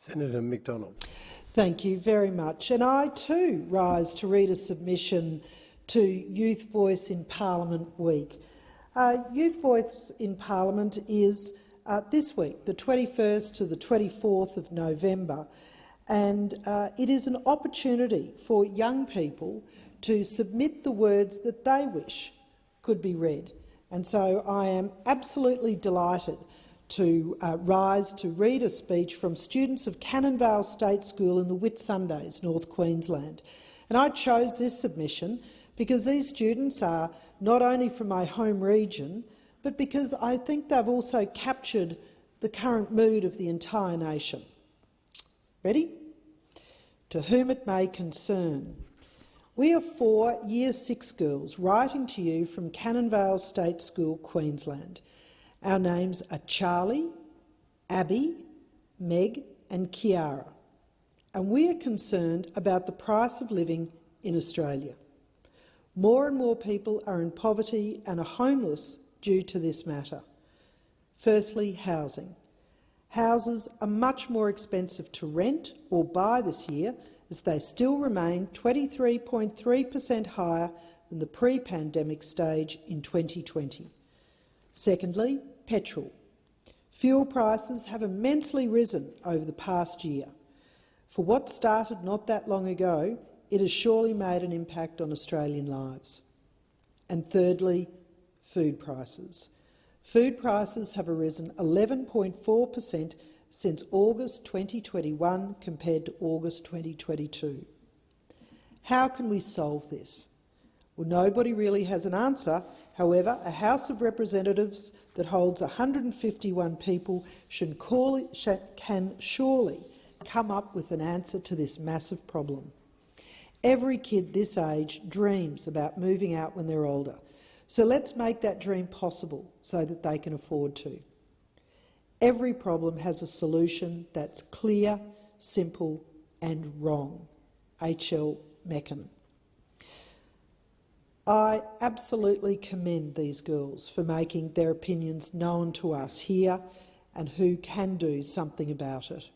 Senator McDonald. Thank you very much. And I too rise to read a submission to Youth Voice in Parliament Week. Youth Voice in Parliament is this week, the 21st to the 24th of November, and it is an opportunity for young people to submit the words that they wish could be read. And so I am absolutely delighted to rise to read a speech from students of Cannonvale State School in the Whitsundays, North Queensland. And I chose this submission because these students are not only from my home region, but because I think they've also captured the current mood of the entire nation. Ready? To whom it may concern. We are 4 Year 6 girls writing to you from Cannonvale State School, Queensland. Our names are Charlie, Abby, Meg and Kiara, and we are concerned about the price of living in Australia. More and more people are in poverty and are homeless due to this matter. Firstly, housing. Houses are much more expensive to rent or buy this year, as they still remain 23.3% higher than the pre-pandemic stage in 2020. Secondly, petrol. Fuel prices have immensely risen over the past year. For what started not that long ago, it has surely made an impact on Australian lives. And thirdly, food prices. Food prices have risen 11.4% since August 2021 compared to August 2022. How can we solve this? Well, nobody really has an answer. However, a House of Representatives that holds 151 people can surely come up with an answer to this massive problem. Every kid this age dreams about moving out when they're older, so let's make that dream possible so that they can afford to. Every problem has a solution that's clear, simple and wrong. H.L Mencken. I absolutely commend these girls for making their opinions known to us here and who can do something about it.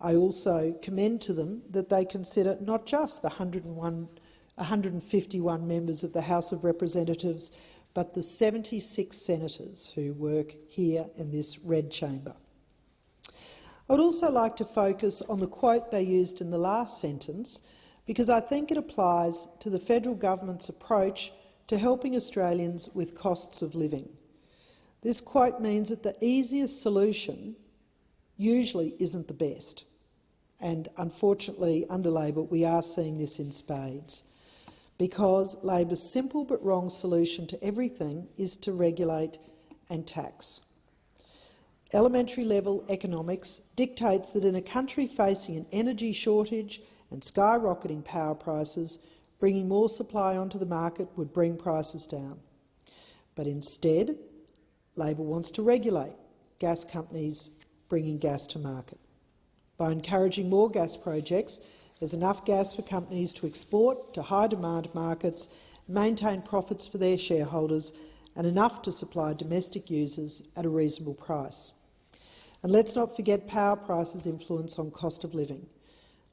I also commend to them that they consider not just the 151 members of the House of Representatives, but the 76 senators who work here in this red chamber. I would also like to focus on the quote they used in the last sentence, because I think it applies to the federal government's approach to helping Australians with costs of living. This quote means that the easiest solution usually isn't the best, and unfortunately under Labor we are seeing this in spades, because Labor's simple but wrong solution to everything is to regulate and tax. Elementary level economics dictates that in a country facing an energy shortage and skyrocketing power prices, bringing more supply onto the market would bring prices down. But instead, Labor wants to regulate gas companies bringing gas to market. By encouraging more gas projects, there's enough gas for companies to export to high-demand markets, maintain profits for their shareholders, and enough to supply domestic users at a reasonable price. And let's not forget power prices' influence on cost of living.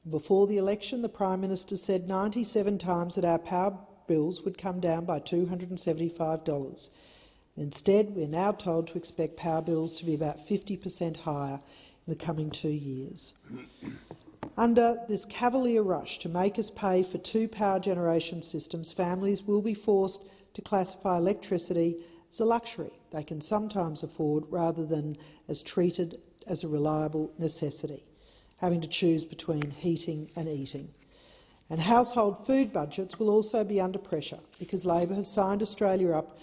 Before the election, the Prime Minister said 97 times that our power bills would come down by $275. Instead, we're now told to expect power bills to be about 50% higher in the coming 2 years. Under this cavalier rush to make us pay for 2 power generation systems, families will be forced to classify electricity as a luxury they can sometimes afford rather than as treated as a reliable necessity, having to choose between heating and eating. And household food budgets will also be under pressure because Labor have signed Australia up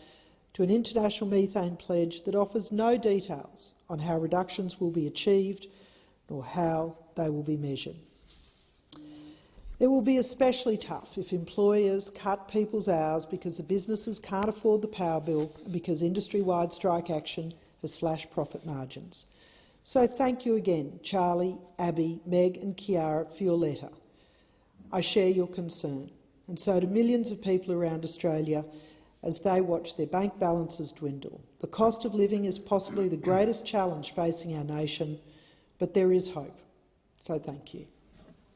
to an international methane pledge that offers no details on how reductions will be achieved nor how they will be measured. It will be especially tough if employers cut people's hours because the businesses can't afford the power bill and because industry-wide strike action has slashed profit margins. So thank you again, Charlie, Abby, Meg and Kiara, for your letter. I share your concern, and so do millions of people around Australia as they watch their bank balances dwindle. The cost of living is possibly the greatest challenge facing our nation, but there is hope. So thank you.